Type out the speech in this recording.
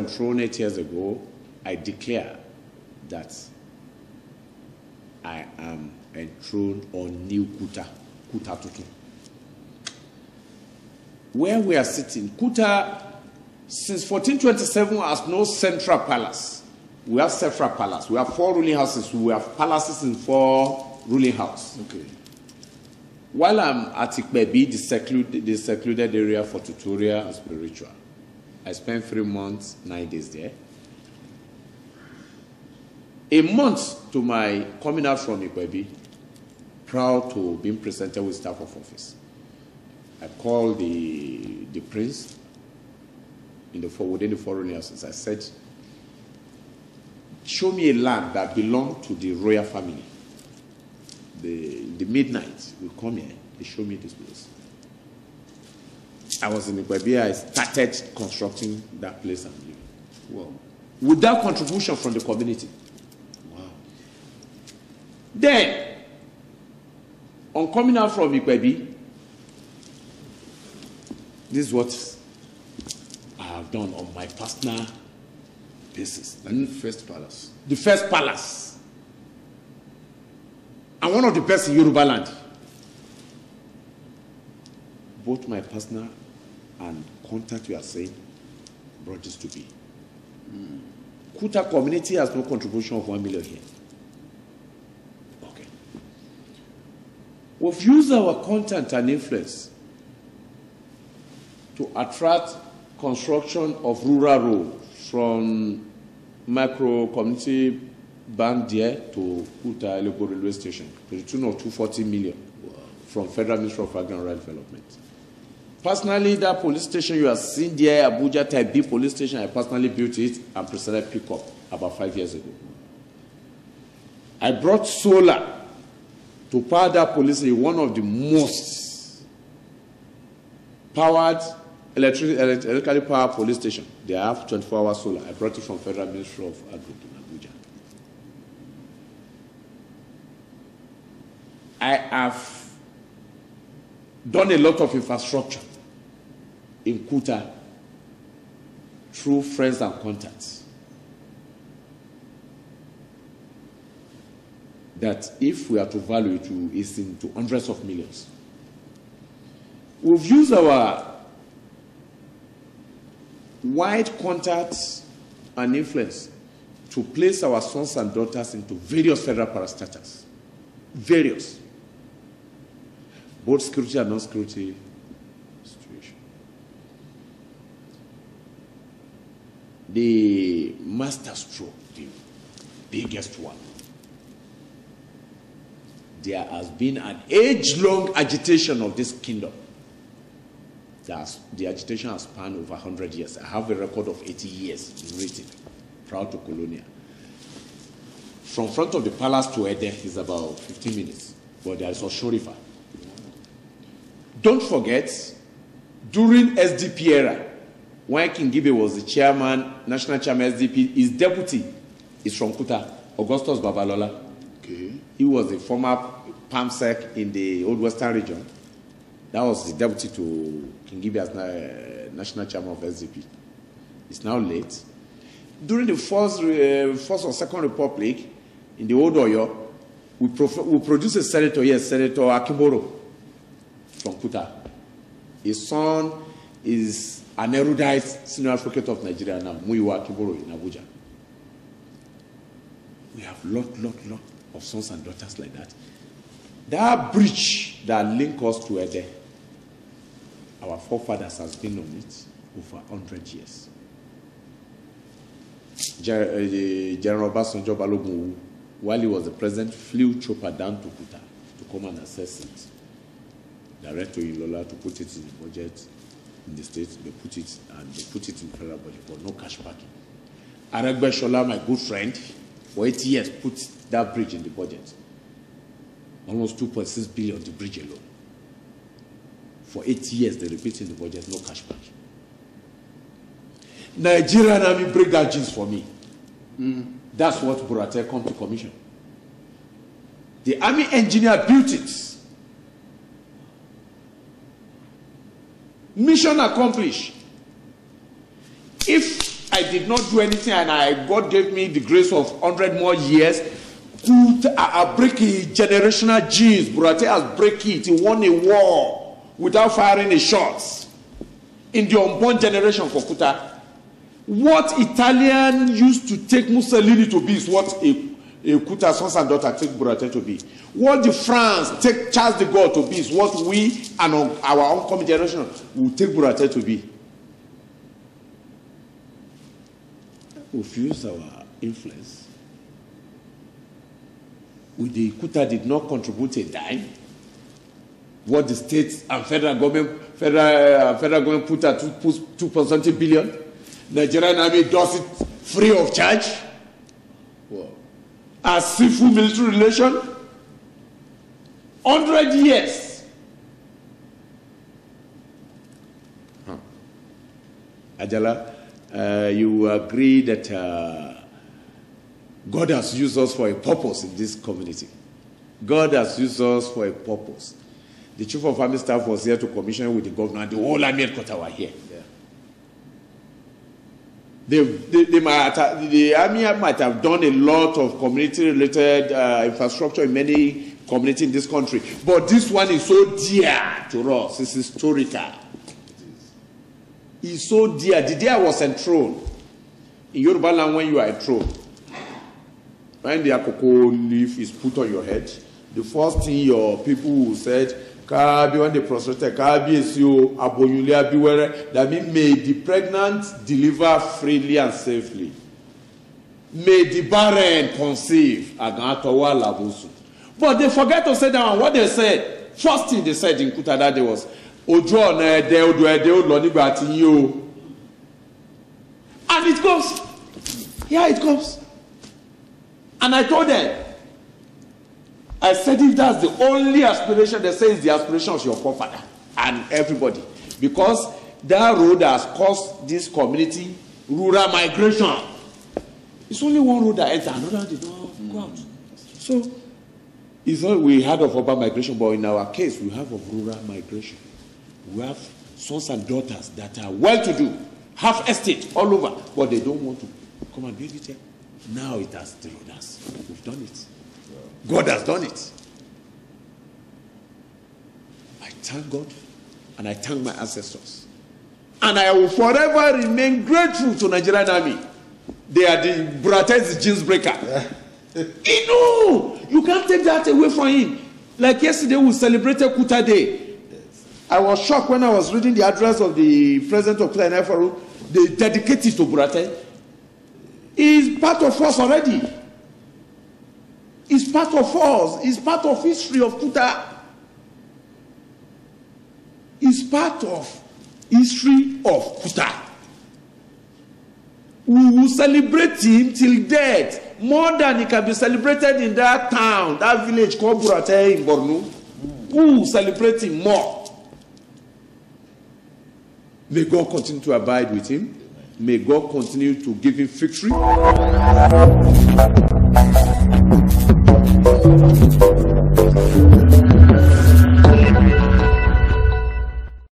enthroned 8 years ago, I declare that I am enthroned on New Kuta, Kuta Tutu. Where we are sitting, Kuta, since 1427, has no central palace. We have several palaces. We have 4 ruling houses. We have palaces in 4 ruling houses. Okay. While I'm at Ikpebi, the secluded area for tutorial and spiritual, I spent 3 months, 9 days there. A month to my coming out from Ikpebi, proud to being presented with staff of office. I called the prince within the 4 ruling houses. I said, show me a land that belonged to the royal family. The midnight will come here, they show me this place. I was in Ikpebi, I started constructing that place and living. Wow. Without contribution from the community. Wow. Then, on coming out from Ikpebi, this is what I have done on my personal basis. And first palace. The first palace. And one of the best in Yoruba land. Both my personal and contact, you are saying, brought this to be. Kuta community has no contribution of 1 million here. Okay. We've used our content and influence to attract construction of rural roads from micro community Bank there to Kuta Eleko railway station to the tune of 240 million from Federal Ministry of Agri and Rural Development. Personally, that police station you are seeing there, Abuja Type B police station, I personally built it and presented pickup about 5 years ago. I brought solar to power that police station, one of the most powered electrically powered police station. They have 24-hour solar. I brought it from Federal Ministry of Agri in Abuja. I have done a lot of infrastructure in Kuta through friends and contacts. That if we are to value it, is into hundreds of millions. We've used our wide contacts and influence to place our sons and daughters into various federal parastatals. Various. Both security and non-security situation. The master stroke, the biggest one. There has been an age-long agitation of this kingdom. The agitation has spanned over 100 years. I have a record of 80 years written, proud to Colonia. From front of the palace to Ede is about 15 minutes, but there is Osho River. Don't forget, during SDP era, when King Gibe was the chairman, national chairman SDP, his deputy is from Kuta, Augustus Babalola. Okay. He was a former PAMSEC in the Old Western region. That was the deputy to King Gibe as national chairman of SDP. It's now late. During the first or second republic, in the Old Oyo, we produced a senator here, Senator Akimboro, from Kuta. His son is an erudite senior advocate of Nigeria now, Muyiwa Akimboro in Abuja. We have lot of sons and daughters like that. That bridge that links us to Ede, our forefathers has been on it over 100 years. General Obasanjo Balogun, while he was the president, flew chopper down to Kuta to come and assess it. Direct to Ilola to put it in the budget in the state. They put it in the federal budget, but no cash backing. Aregbe Shola, my good friend, for 8 years put that bridge in the budget. Almost 2.6 billion the bridge alone. For 8 years they repeat in the budget, no cash backing. Nigerian Army break that jeans for me. That's what Buratai come to commission. The Army engineer built it. Mission accomplished. If I did not do anything, and God gave me the grace of 100 more years. I break generational genes. Buratai has break it. He won a war without firing a shot in the unborn generation for Kuta. What Italian used to take Mussolini to be is what a Kuta sons and daughter take Buratai to be. What the France take Charles de Gaulle to be is what we and our oncoming generation will take Buratai to be. We've used our influence. With the Kuta did not contribute a dime. What the states and federal government put at 2.something billion. Nigerian army does it free of charge. Wow. As civil military relation. 100 years. Ajala, you agree that God has used us for a purpose in this community. God has used us for a purpose. The chief of army staff was here to commission with the governor, and the whole army headquarters were here. Yeah. The army might have done a lot of community-related infrastructure in many communities in this country, but this one is so dear to us. It's historical. It's so dear. The day I was enthroned, in Yoruba land, when you are enthroned, when the akoko leaf is put on your head, the first thing your people will say, "Kabi," when they prostrate, "Kabi is you aboyunle abiwere." That means may the pregnant deliver freely and safely. May the barren conceive. Agantowa labusu. But they forget to say that one. What they said, first thing they said in Kuta that day was, "Ojo na ede odo ede olo nigba ti yin o." And it goes. Here it comes. And I told them, I said, if that's the only aspiration, they say it's the aspiration of your forefather and everybody. Because that road has caused this community rural migration. It's only one road that enters, another did not go out. So, it's not we heard of urban migration, but in our case, we have of rural migration. We have sons and daughters that are well-to-do, have estate all over, but they don't want to come and build it here. Now it has thrilled us. We've done it. God has done it. I thank God and I thank my ancestors. And I will forever remain grateful to Nigerian Army. They are the Buratai jeans breaker. You can't take that away from him. Like yesterday we celebrated Kuta Day. Yes. I was shocked when I was reading the address of the president of Kuta Naifaru. They dedicated to Buratai. He's part of us already. It's part of us. It's part of history of Kuta. It's part of history of Kuta. We will celebrate him till death. More than he can be celebrated in that town, that village called Buratai in Borno. We will celebrate him more. May God continue to abide with him. May God continue to give him victory.